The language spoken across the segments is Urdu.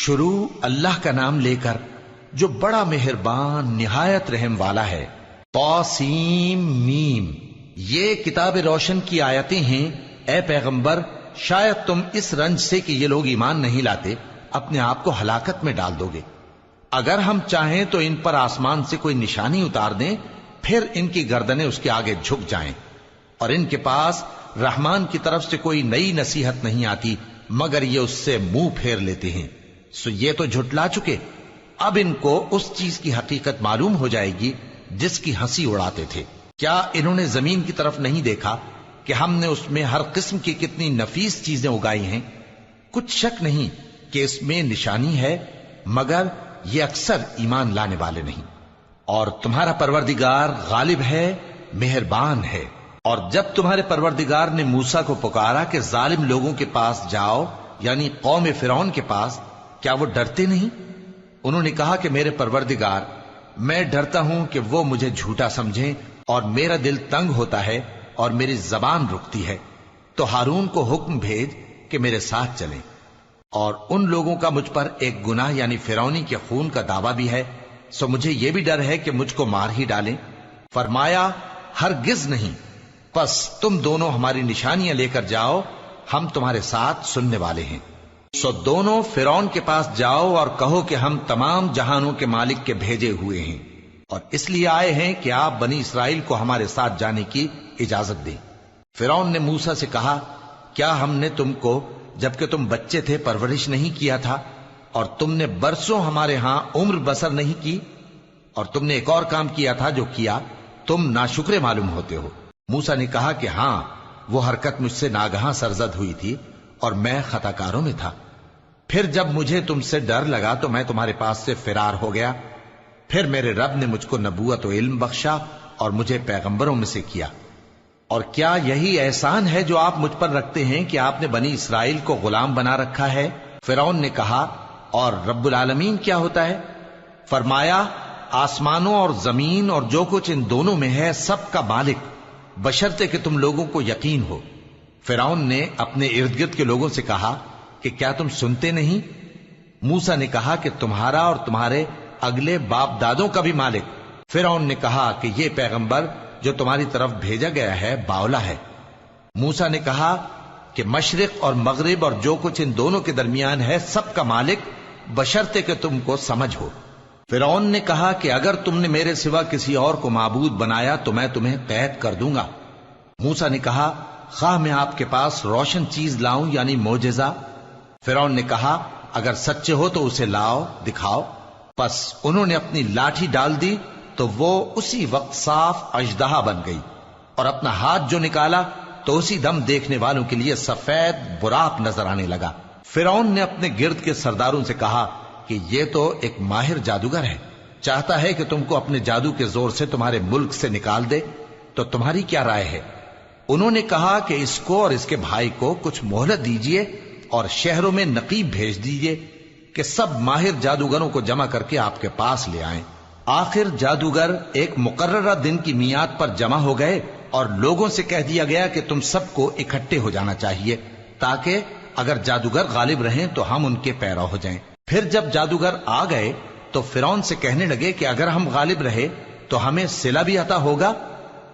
شروع اللہ کا نام لے کر جو بڑا مہربان نہایت رحم والا ہے۔ طاسیم میم، یہ کتاب روشن کی آیتیں ہیں۔ اے پیغمبر، شاید تم اس رنج سے کہ یہ لوگ ایمان نہیں لاتے اپنے آپ کو ہلاکت میں ڈال دو گے۔ اگر ہم چاہیں تو ان پر آسمان سے کوئی نشانی اتار دیں، پھر ان کی گردنیں اس کے آگے جھک جائیں، اور ان کے پاس رحمان کی طرف سے کوئی نئی نصیحت نہیں آتی مگر یہ اس سے منہ پھیر لیتے ہیں۔ سو یہ تو جھٹلا چکے، اب ان کو اس چیز کی حقیقت معلوم ہو جائے گی جس کی ہنسی اڑاتے تھے۔ کیا انہوں نے زمین کی طرف نہیں دیکھا کہ ہم نے اس میں ہر قسم کی کتنی نفیس چیزیں اگائی ہیں؟ کچھ شک نہیں کہ اس میں نشانی ہے، مگر یہ اکثر ایمان لانے والے نہیں۔ اور تمہارا پروردگار غالب ہے، مہربان ہے۔ اور جب تمہارے پروردگار نے موسیٰ کو پکارا کہ ظالم لوگوں کے پاس جاؤ، یعنی قوم فرعون کے پاس، کیا وہ ڈرتے نہیں؟ انہوں نے کہا کہ میرے پروردگار، میں ڈرتا ہوں کہ وہ مجھے جھوٹا سمجھیں، اور میرا دل تنگ ہوتا ہے اور میری زبان رکتی ہے، تو ہارون کو حکم بھیج کہ میرے ساتھ چلیں۔ اور ان لوگوں کا مجھ پر ایک گناہ یعنی فرعونی کے خون کا دعویٰ بھی ہے، سو مجھے یہ بھی ڈر ہے کہ مجھ کو مار ہی ڈالیں۔ فرمایا ہرگز نہیں، پس تم دونوں ہماری نشانیاں لے کر جاؤ، ہم تمہارے ساتھ سننے والے ہیں۔ سو دونوں فرعون کے پاس جاؤ اور کہو کہ ہم تمام جہانوں کے مالک کے بھیجے ہوئے ہیں، اور اس لیے آئے ہیں کہ آپ بنی اسرائیل کو ہمارے ساتھ جانے کی اجازت دیں۔ فرعون نے موسیٰ سے کہا، کیا ہم نے تم کو جبکہ تم بچے تھے پرورش نہیں کیا تھا، اور تم نے برسوں ہمارے ہاں عمر بسر نہیں کی؟ اور تم نے ایک اور کام کیا تھا جو کیا، تم ناشکرے معلوم ہوتے ہو۔ موسیٰ نے کہا کہ ہاں، وہ حرکت مجھ سے ناگہاں سرزد ہوئی تھی اور میں خطا کاروں میں تھا۔ پھر جب مجھے تم سے ڈر لگا تو میں تمہارے پاس سے فرار ہو گیا۔ پھر میرے رب نے مجھ کو نبوت و علم بخشا اور مجھے پیغمبروں میں سے کیا۔ اور کیا یہی احسان ہے جو آپ مجھ پر رکھتے ہیں کہ آپ نے بنی اسرائیل کو غلام بنا رکھا ہے؟ فرعون نے کہا، اور رب العالمین کیا ہوتا ہے؟ فرمایا، آسمانوں اور زمین اور جو کچھ ان دونوں میں ہے سب کا مالک، بشرطے کہ تم لوگوں کو یقین ہو۔ فرعون نے اپنے ارد گرد کے لوگوں سے کہا کہ کیا تم سنتے نہیں؟ موسیٰ نے کہا کہ تمہارا اور تمہارے اگلے باپ دادوں کا بھی مالک۔ فرعون نے کہا کہ یہ پیغمبر جو تمہاری طرف بھیجا گیا ہے باولا ہے۔ موسیٰ نے کہا کہ مشرق اور مغرب اور جو کچھ ان دونوں کے درمیان ہے سب کا مالک، بشرطے کہ تم کو سمجھ ہو۔ فرعون نے کہا کہ اگر تم نے میرے سوا کسی اور کو معبود بنایا تو میں تمہیں قید کر دوں گا۔ موسیٰ نے کہا، خواہ میں آپ کے پاس روشن چیز لاؤں یعنی معجزہ؟ فرعون نے کہا، اگر سچے ہو تو اسے لاؤ، دکھاؤ۔ پس انہوں نے اپنی لاٹھی ڈال دی تو وہ اسی وقت صاف اژدہا بن گئی، اور اپنا ہاتھ جو نکالا تو اسی دم دیکھنے والوں کے لیے سفید براق نظر آنے لگا۔ فرعون نے اپنے گرد کے سرداروں سے کہا کہ یہ تو ایک ماہر جادوگر ہے، چاہتا ہے کہ تم کو اپنے جادو کے زور سے تمہارے ملک سے نکال دے، تو تمہاری کیا رائے ہے؟ انہوں نے کہا کہ اس کو اور اس کے بھائی کو کچھ مہلت دیجئے اور شہروں میں نقیب بھیج دیجئے کہ سب ماہر جادوگروں کو جمع کر کے آپ کے پاس لے آئیں۔ آخر جادوگر ایک مقررہ دن کی میعاد پر جمع ہو گئے اور لوگوں سے کہہ دیا گیا کہ تم سب کو اکٹھے ہو جانا چاہیے تاکہ اگر جادوگر غالب رہیں تو ہم ان کے پیرو ہو جائیں۔ پھر جب جادوگر آ گئے تو فرعون سے کہنے لگے کہ اگر ہم غالب رہے تو ہمیں صلہ بھی عطا ہوگا؟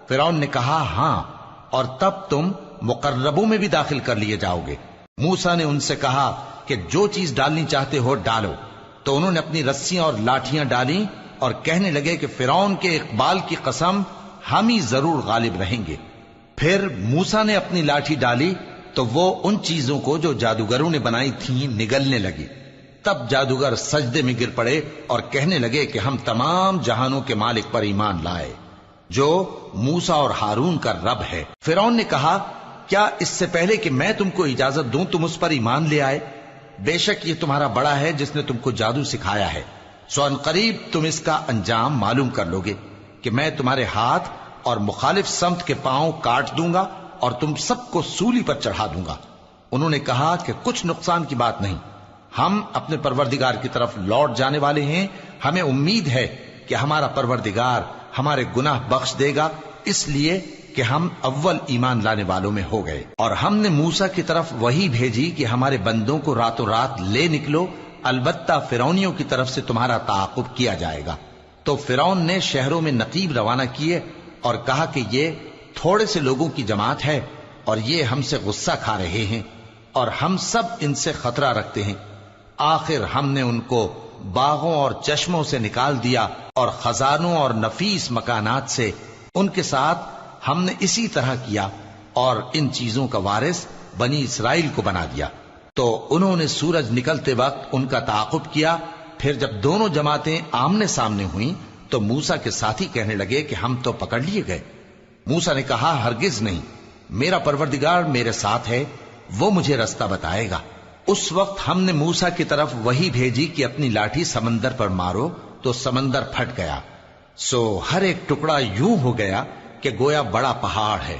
فرعون نے کہا، ہاں، اور تب تم مقربوں میں بھی داخل کر لیے جاؤ گے۔ موسیٰ نے ان سے کہا کہ جو چیز ڈالنی چاہتے ہو ڈالو، تو انہوں نے اپنی رسیاں اور لاٹھیاں ڈالیں اور کہنے لگے کہ فرعون کے اقبال کی قسم، ہم ہی ضرور غالب رہیں گے۔ پھر موسیٰ نے اپنی لاٹھی ڈالی تو وہ ان چیزوں کو جو جادوگروں نے بنائی تھیں نگلنے لگی۔ تب جادوگر سجدے میں گر پڑے اور کہنے لگے کہ ہم تمام جہانوں کے مالک پر ایمان لائے جو موسیٰ اور ہارون کا رب ہے۔ فرعون نے کہا، کیا اس سے پہلے کہ میں تم کو اجازت دوں تم اس پر ایمان لے آئے؟ بے شک یہ تمہارا بڑا ہے جس نے تم کو جادو سکھایا ہے، سو ان قریب تم اس کا انجام معلوم کر لوگے کہ میں تمہارے ہاتھ اور مخالف سمت کے پاؤں کاٹ دوں گا اور تم سب کو سولی پر چڑھا دوں گا۔ انہوں نے کہا کہ کچھ نقصان کی بات نہیں، ہم اپنے پروردگار کی طرف لوٹ جانے والے ہیں، ہمیں امید ہے کہ ہمارا پروردگار ہمارے گناہ بخش دے گا، اس لیے کہ ہم اول ایمان لانے والوں میں ہو گئے۔ اور ہم نے موسیٰ کی طرف وحی بھیجی کہ ہمارے بندوں کو راتوں رات لے نکلو البتہ فرعونیوں کی طرف سے تمہارا تعاقب کیا جائے گا۔ تو فرعون نے شہروں میں نقیب روانہ کیے اور کہا کہ یہ تھوڑے سے لوگوں کی جماعت ہے اور یہ ہم سے غصہ کھا رہے ہیں اور ہم سب ان سے خطرہ رکھتے ہیں۔ آخر ہم نے ان کو باغوں اور چشموں سے نکال دیا اور خزانوں اور نفیس مکانات سے ان کے ساتھ ہم نے اسی طرح کیا اور ان چیزوں کا وارث بنی اسرائیل کو بنا دیا۔ تو انہوں نے سورج نکلتے وقت ان کا تعاقب کیا۔ پھر جب دونوں جماعتیں آمنے سامنے ہوئیں تو موسیٰ کے ساتھی کہنے لگے کہ ہم تو پکڑ لیے گئے۔ موسیٰ نے کہا ہرگز نہیں، میرا پروردگار میرے ساتھ ہے، وہ مجھے رستہ بتائے گا۔ اس وقت ہم نے موسیٰ کی طرف وحی بھیجی کہ اپنی لاٹھی سمندر پر مارو، تو سمندر پھٹ گیا، سو ہر ایک ٹکڑا یوں ہو گیا کہ گویا بڑا پہاڑ ہے،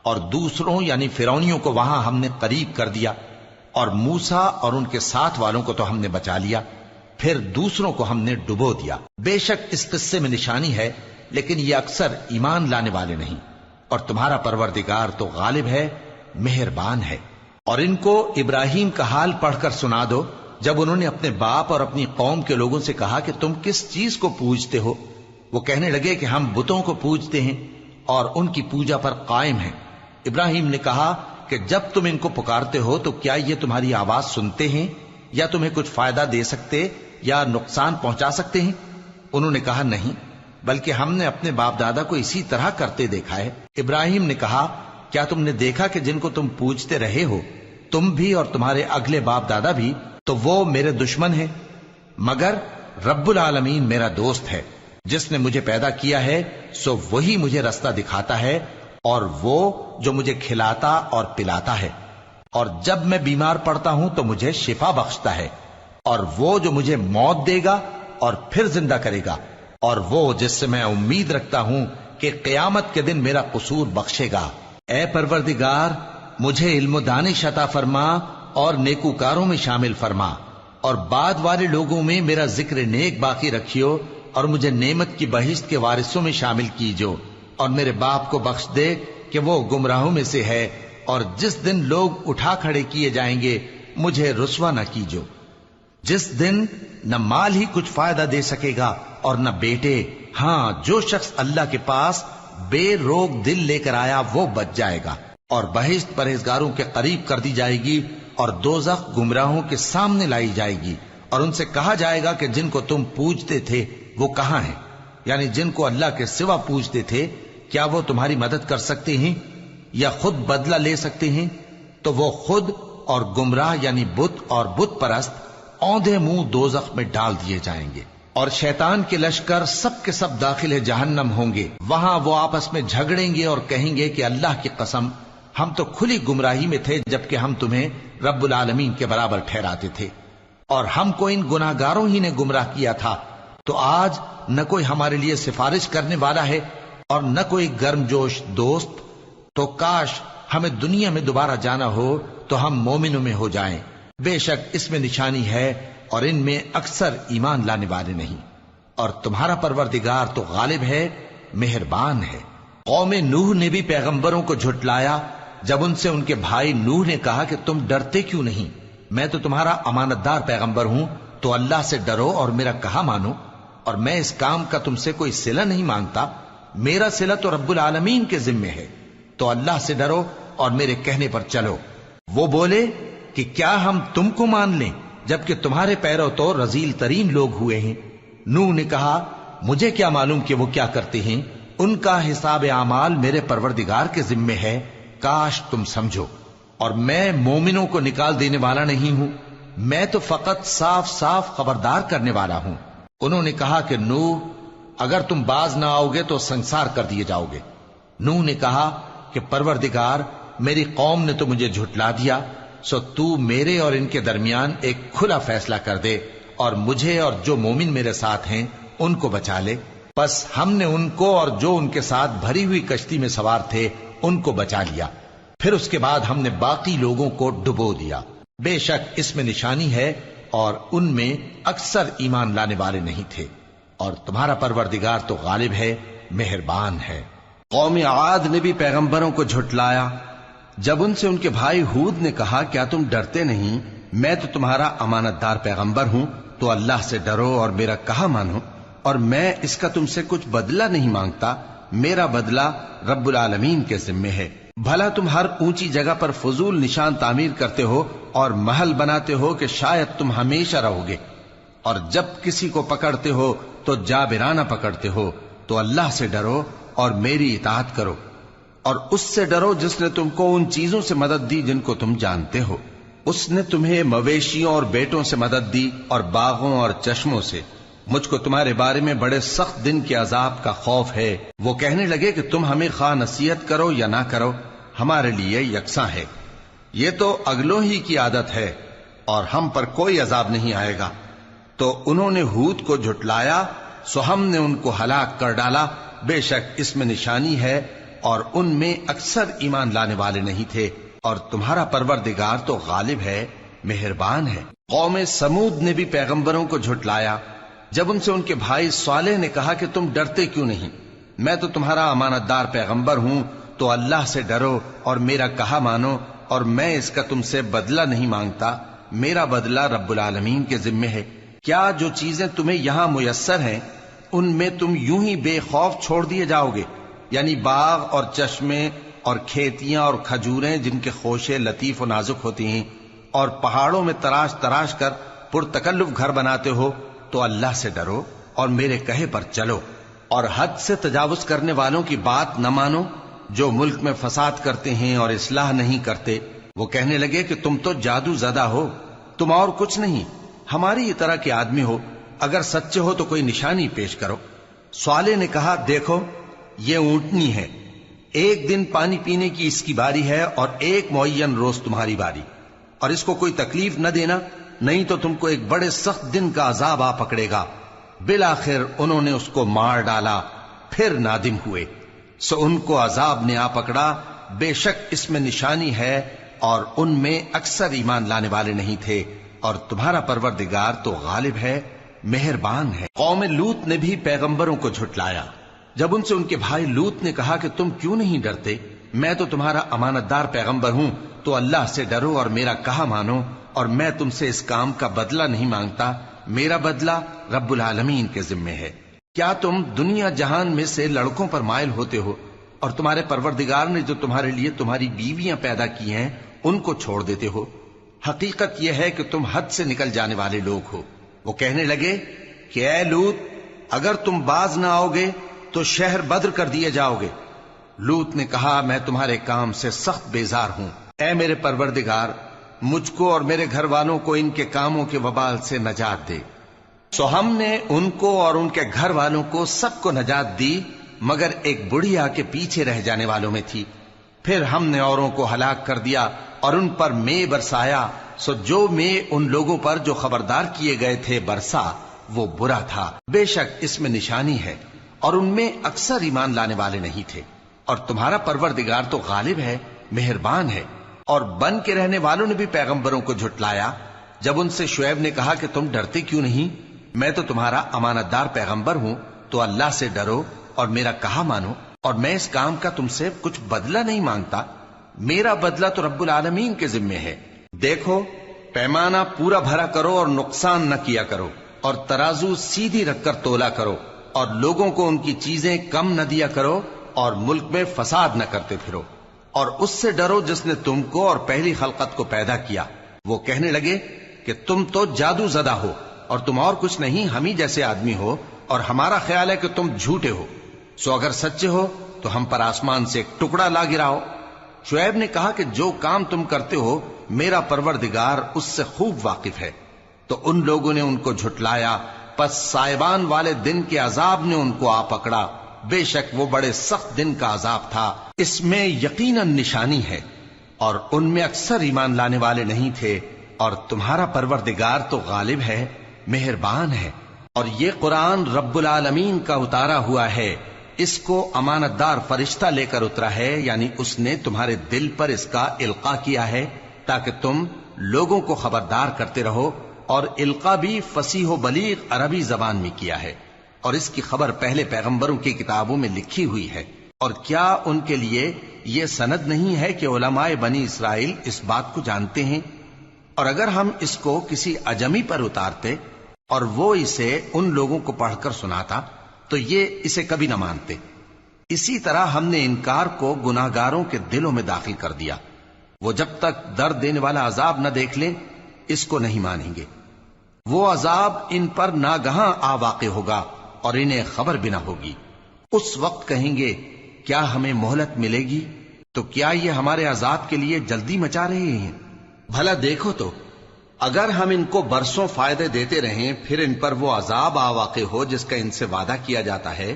اور دوسروں یعنی فرعونیوں کو وہاں ہم نے قریب کر دیا، اور موسیٰ اور ان کے ساتھ والوں کو تو ہم نے بچا لیا، پھر دوسروں کو ہم نے ڈبو دیا۔ بے شک اس قصے میں نشانی ہے، لیکن یہ اکثر ایمان لانے والے نہیں، اور تمہارا پروردگار تو غالب ہے، مہربان ہے۔ اور ان کو ابراہیم کا حال پڑھ کر سنا دو جب انہوں نے اپنے باپ اور اپنی قوم کے لوگوں سے کہا کہ تم کس چیز کو پوجتے ہو؟ وہ کہنے لگے کہ ہم بتوں کو پوجتے ہیں اور ان کی پوجا پر قائم ہیں۔ ابراہیم نے کہا کہ جب تم ان کو پکارتے ہو تو کیا یہ تمہاری آواز سنتے ہیں یا تمہیں کچھ فائدہ دے سکتے یا نقصان پہنچا سکتے ہیں؟ انہوں نے کہا نہیں، بلکہ ہم نے اپنے باپ دادا کو اسی طرح کرتے دیکھا ہے۔ ابراہیم نے کہا کیا تم نے دیکھا کہ جن کو تم پوجتے رہے ہو، تم بھی اور تمہارے اگلے باپ دادا بھی، تو وہ میرے دشمن ہیں، مگر رب العالمین میرا دوست ہے۔ جس نے مجھے پیدا کیا ہے سو وہی مجھے رستہ دکھاتا ہے، اور وہ جو مجھے کھلاتا اور پلاتا ہے، اور جب میں بیمار پڑتا ہوں تو مجھے شفا بخشتا ہے، اور وہ جو مجھے موت دے گا اور پھر زندہ کرے گا، اور وہ جس سے میں امید رکھتا ہوں کہ قیامت کے دن میرا قصور بخشے گا۔ اے پروردگار، مجھے علم و دانش عطا فرما اور نیکوکاروں میں شامل فرما، اور بعد والے لوگوں میں میرا ذکر نیک باقی رکھیو، اور مجھے نعمت کی بہشت کے وارثوں میں شامل کیجو، اور میرے باپ کو بخش دے کہ وہ گمراہوں میں سے ہے، اور جس دن لوگ اٹھا کھڑے کیے جائیں گے مجھے رسوا نہ کیجو، جس دن نہ مال ہی کچھ فائدہ دے سکے گا اور نہ بیٹے۔ ہاں، جو شخص اللہ کے پاس بے روک دل لے کر آیا وہ بچ جائے گا، اور بہشت پرہیزگاروں کے قریب کر دی جائے گی، اور دوزخ گمراہوں کے سامنے لائی جائے گی، اور ان سے کہا جائے گا کہ جن کو تم پوجتے تھے وہ کہاں ہیں؟ یعنی جن کو اللہ کے سوا پوجتے تھے، کیا وہ تمہاری مدد کر سکتے ہیں یا خود بدلہ لے سکتے ہیں؟ تو وہ خود اور گمراہ یعنی بت اور بت پرست اوندھے منہ دوزخ میں ڈال دیے جائیں گے، اور شیطان کے لشکر سب کے سب داخل جہنم ہوں گے۔ وہاں وہ آپس میں جھگڑیں گے اور کہیں گے کہ اللہ کی قسم، ہم تو کھلی گمراہی میں تھے جبکہ ہم تمہیں رب العالمین کے برابر ٹھہراتے تھے، اور ہم کو ان گناہگاروں ہی نے گمراہ کیا تھا، تو آج نہ کوئی ہمارے لیے سفارش کرنے والا ہے اور نہ کوئی گرم جوش دوست۔ تو کاش ہمیں دنیا میں دوبارہ جانا ہو تو ہم مومنوں میں ہو جائیں۔ بے شک اس میں نشانی ہے اور ان میں اکثر ایمان لانے والے نہیں، اور تمہارا پروردگار تو غالب ہے، مہربان ہے۔ قوم نوح نے بھی پیغمبروں کو جھٹلایا جب ان سے ان کے بھائی نوح نے کہا کہ تم ڈرتے کیوں نہیں؟ میں تو تمہارا امانت دار پیغمبر ہوں، تو اللہ سے ڈرو اور میرا کہا مانو، اور میں اس کام کا تم سے کوئی صلہ نہیں مانگتا، میرا صلہ تو رب العالمین کے ذمے ہے، تو اللہ سے ڈرو اور میرے کہنے پر چلو۔ وہ بولے کہ کیا ہم تم کو مان لیں جبکہ تمہارے پیرو تو رذیل ترین لوگ ہوئے ہیں؟ نوح نے کہا مجھے کیا معلوم کہ وہ کیا کرتے ہیں، ان کا حساب اعمال میرے پروردگار کے ذمے ہے، کاش تم سمجھو۔ اور میں مومنوں کو نکال دینے والا نہیں ہوں، میں تو فقط صاف صاف خبردار کرنے والا ہوں۔ انہوں نے کہا کہ نوح، اگر تم باز نہ آؤ گے تو سنسار کر دیے جاؤ گے۔ نوح نے کہا کہ پروردگار، میری قوم نے تو مجھے جھٹلا دیا، سو تو میرے اور ان کے درمیان ایک کھلا فیصلہ کر دے، اور مجھے اور جو مومن میرے ساتھ ہیں ان کو بچا لے۔ بس ہم نے ان کو اور جو ان کے ساتھ بھری ہوئی کشتی میں سوار تھے ان کو بچا لیا، پھر اس کے بعد ہم نے باقی لوگوں کو ڈبو دیا۔ بے شک اس میں نشانی ہے اور ان میں اکثر ایمان لانے والے نہیں تھے، اور تمہارا پروردگار تو غالب ہے، مہربان ہے۔ قوم عاد نے بھی پیغمبروں کو جھٹلایا جب ان سے ان کے بھائی ہود نے کہا کیا تم ڈرتے نہیں؟ میں تو تمہارا امانت دار پیغمبر ہوں، تو اللہ سے ڈرو اور میرا کہا مانو، اور میں اس کا تم سے کچھ بدلہ نہیں مانگتا، میرا بدلہ رب العالمین کے ذمے ہے۔ بھلا تم ہر اونچی جگہ پر فضول نشان تعمیر کرتے ہو اور محل بناتے ہو کہ شاید تم ہمیشہ رہو گے، اور جب کسی کو پکڑتے ہو تو جابرانہ پکڑتے ہو، تو اللہ سے ڈرو اور میری اطاعت کرو، اور اس سے ڈرو جس نے تم کو ان چیزوں سے مدد دی جن کو تم جانتے ہو۔ اس نے تمہیں مویشیوں اور بیٹوں سے مدد دی اور باغوں اور چشموں سے۔ مجھ کو تمہارے بارے میں بڑے سخت دن کے عذاب کا خوف ہے۔ وہ کہنے لگے کہ تم ہمیں خواہ نصیحت کرو یا نہ کرو، ہمارے لیے یکساں ہے، یہ تو اگلوں ہی کی عادت ہے، اور ہم پر کوئی عذاب نہیں آئے گا۔ تو انہوں نے ہود کو جھٹلایا، سو ہم نے ان کو ہلاک کر ڈالا، بے شک اس میں نشانی ہے، اور ان میں اکثر ایمان لانے والے نہیں تھے، اور تمہارا پروردگار تو غالب ہے، مہربان ہے۔ قوم سمود نے بھی پیغمبروں کو جھٹلایا، جب ان سے ان کے بھائی صالح نے کہا کہ تم ڈرتے کیوں نہیں، میں تو تمہارا امانت دار پیغمبر ہوں، تو اللہ سے ڈرو اور میرا کہا مانو، اور میں اس کا تم سے بدلہ نہیں مانگتا، میرا بدلہ رب العالمین کے ذمے ہے۔ کیا جو چیزیں تمہیں یہاں میسر ہیں ان میں تم یوں ہی بے خوف چھوڑ دیے جاؤ گے؟ یعنی باغ اور چشمے اور کھیتیاں اور کھجوریں جن کے خوشے لطیف و نازک ہوتی ہیں، اور پہاڑوں میں تراش تراش کر پرتکلف گھر بناتے ہو، تو اللہ سے ڈرو اور میرے کہے پر چلو، اور حد سے تجاوز کرنے والوں کی بات نہ مانو جو ملک میں فساد کرتے ہیں اور اصلاح نہیں کرتے۔ وہ کہنے لگے کہ تم تو جادو زدہ ہو، تم اور کچھ نہیں، ہماری ہی طرح کے آدمی ہو، اگر سچے ہو تو کوئی نشانی پیش کرو۔ صالح نے کہا دیکھو یہ اونٹنی ہے، ایک دن پانی پینے کی اس کی باری ہے اور ایک معین روز تمہاری باری، اور اس کو کوئی تکلیف نہ دینا، نہیں تو تم کو ایک بڑے سخت دن کا عذاب آ پکڑے گا۔ بالآخر انہوں نے اس کو مار ڈالا، پھر نادم ہوئے، سو ان کو عذاب نے آ پکڑا، بے شک اس میں نشانی ہے، اور ان میں اکثر ایمان لانے والے نہیں تھے، اور تمہارا پروردگار تو غالب ہے، مہربان ہے۔ قوم لوط نے بھی پیغمبروں کو جھٹلایا، جب ان سے ان کے بھائی لوط نے کہا کہ تم کیوں نہیں ڈرتے، میں تو تمہارا امانت دار پیغمبر ہوں، تو اللہ سے ڈرو اور میرا کہا مانو، اور میں تم سے اس کام کا بدلہ نہیں مانگتا، میرا بدلہ رب العالمین کے ذمے ہے۔ کیا تم دنیا جہان میں سے لڑکوں پر مائل ہوتے ہو، اور تمہارے پروردگار نے جو تمہارے لیے تمہاری بیویاں پیدا کی ہیں ان کو چھوڑ دیتے ہو؟ حقیقت یہ ہے کہ تم حد سے نکل جانے والے لوگ ہو۔ وہ کہنے لگے کہ اے لوط، اگر تم باز نہ آؤ گے تو شہر بدر کر دیے جاؤ گے۔ لوط نے کہا میں تمہارے کام سے سخت بیزار ہوں، اے میرے پروردگار مجھ کو اور میرے گھر والوں کو ان کے کاموں کے وبال سے نجات دے۔ سو ہم نے ان کو اور ان کے گھر والوں کو سب کو نجات دی، مگر ایک بڑھیا کے پیچھے رہ جانے والوں میں تھی۔ پھر ہم نے اوروں کو ہلاک کر دیا اور ان پر مے برسایا، سو جو مے ان لوگوں پر جو خبردار کیے گئے تھے برسا، وہ برا تھا۔ بے شک اس میں نشانی ہے، اور ان میں اکثر ایمان لانے والے نہیں تھے، اور تمہارا پروردگار تو غالب ہے، مہربان ہے۔ اور بن کے رہنے والوں نے بھی پیغمبروں کو جھٹلایا، جب ان سے شعیب نے کہا کہ تم ڈرتے کیوں نہیں، میں تو تمہارا امانت دار پیغمبر ہوں، تو اللہ سے ڈرو اور میرا کہا مانو، اور میں اس کام کا تم سے کچھ بدلہ نہیں مانگتا، میرا بدلہ تو رب العالمین کے ذمے ہے۔ دیکھو پیمانہ پورا بھرا کرو اور نقصان نہ کیا کرو، اور ترازو سیدھی رکھ کر تولا کرو، اور لوگوں کو ان کی چیزیں کم نہ دیا کرو، اور ملک میں فساد نہ کرتے پھرو، اور اس سے ڈرو جس نے تم کو اور پہلی خلقت کو پیدا کیا۔ وہ کہنے لگے کہ تم تو جادو زدہ ہو، اور تم اور کچھ نہیں، ہم ہی جیسے آدمی ہو، اور ہمارا خیال ہے کہ تم جھوٹے ہو، سو اگر سچے ہو تو ہم پر آسمان سے ایک ٹکڑا لا گراؤ۔ شعیب نے کہا کہ جو کام تم کرتے ہو میرا پروردگار اس سے خوب واقف ہے۔ تو ان لوگوں نے ان کو جھٹلایا، پس سائبان والے دن کے عذاب نے ان کو آ پکڑا، بے شک وہ بڑے سخت دن کا عذاب تھا، اس میں یقیناً نشانی ہے، اور ان میں اکثر ایمان لانے والے نہیں تھے، اور تمہارا پروردگار تو غالب ہے، مہربان ہے۔ اور یہ قرآن رب العالمین کا اتارا ہوا ہے، اس کو امانت دار فرشتہ لے کر اترا ہے، یعنی اس نے تمہارے دل پر اس کا القاء کیا ہے تاکہ تم لوگوں کو خبردار کرتے رہو، اور القاء بھی فصیح و بلیغ عربی زبان میں کیا ہے، اور اس کی خبر پہلے پیغمبروں کی کتابوں میں لکھی ہوئی ہے۔ اور کیا ان کے لیے یہ سند نہیں ہے کہ علماء بنی اسرائیل اس بات کو جانتے ہیں؟ اور اگر ہم اس کو کسی اجمی پر اتارتے اور وہ اسے ان لوگوں کو پڑھ کر سناتا تو یہ اسے کبھی نہ مانتے. اسی طرح ہم نے انکار کو گناہگاروں کے دلوں میں داخل کر دیا. وہ جب تک درد دینے والا عذاب نہ دیکھ لیں اس کو نہیں مانیں گے. وہ عذاب ان پر ناگہاں آ واقع ہوگا اور انہیں خبر بھی نہ ہوگی. اس وقت کہیں گے کیا ہمیں مہلت ملے گی؟ تو کیا یہ ہمارے عذاب کے لیے جلدی مچا رہے ہیں؟ بھلا دیکھو تو اگر ہم ان کو برسوں فائدے دیتے رہیں پھر ان پر وہ عذاب آ واقع ہو جس کا ان سے وعدہ کیا جاتا ہے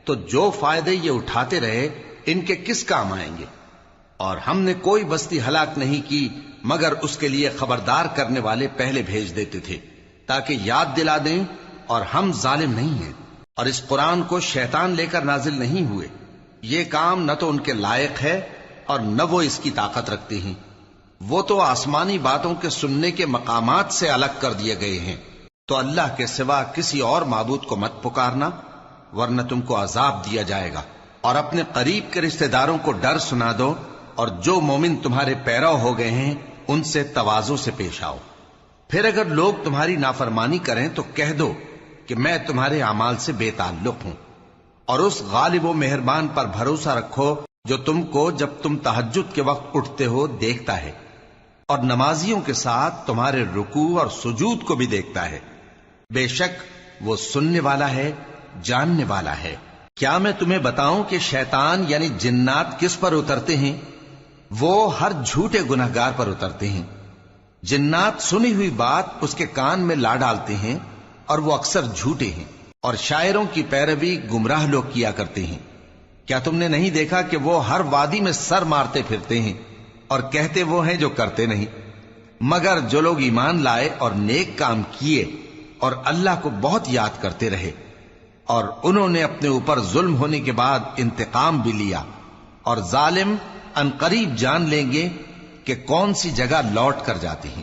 تو جو فائدے یہ اٹھاتے رہے ان کے کس کام آئیں گے؟ اور ہم نے کوئی بستی ہلاک نہیں کی مگر اس کے لیے خبردار کرنے والے پہلے بھیج دیتے تھے تاکہ یاد دلا دیں، اور ہم ظالم نہیں ہیں. اور اس قرآن کو شیطان لے کر نازل نہیں ہوئے. یہ کام نہ تو ان کے لائق ہے اور نہ وہ اس کی طاقت رکھتے ہیں. وہ تو آسمانی باتوں کے سننے کے مقامات سے الگ کر دیے گئے ہیں. تو اللہ کے سوا کسی اور معبود کو مت پکارنا ورنہ تم کو عذاب دیا جائے گا. اور اپنے قریب کے رشتہ داروں کو ڈر سنا دو، اور جو مومن تمہارے پیرو ہو گئے ہیں ان سے تواضع سے پیش آؤ. پھر اگر لوگ تمہاری نافرمانی کریں تو کہہ دو کہ میں تمہارے اعمال سے بے تعلق ہوں، اور اس غالب و مہربان پر بھروسہ رکھو جو تم کو جب تم تہجد کے وقت اٹھتے ہو دیکھتا ہے، اور نمازیوں کے ساتھ تمہارے رکوع اور سجود کو بھی دیکھتا ہے. بے شک وہ سننے والا ہے، جاننے والا ہے. کیا میں تمہیں بتاؤں کہ شیطان یعنی جنات کس پر اترتے ہیں؟ وہ ہر جھوٹے گناہگار پر اترتے ہیں. جنات سنی ہوئی بات اس کے کان میں لا ڈالتے ہیں اور وہ اکثر جھوٹے ہیں، اور شاعروں کی پیروی گمراہ لوگ کیا کرتے ہیں. کیا تم نے نہیں دیکھا کہ وہ ہر وادی میں سر مارتے پھرتے ہیں اور کہتے وہ ہیں جو کرتے نہیں؟ مگر جو لوگ ایمان لائے اور نیک کام کیے اور اللہ کو بہت یاد کرتے رہے، اور انہوں نے اپنے اوپر ظلم ہونے کے بعد انتقام بھی لیا، اور ظالم ان قریب جان لیں گے کہ کون سی جگہ لوٹ کر جاتے ہیں.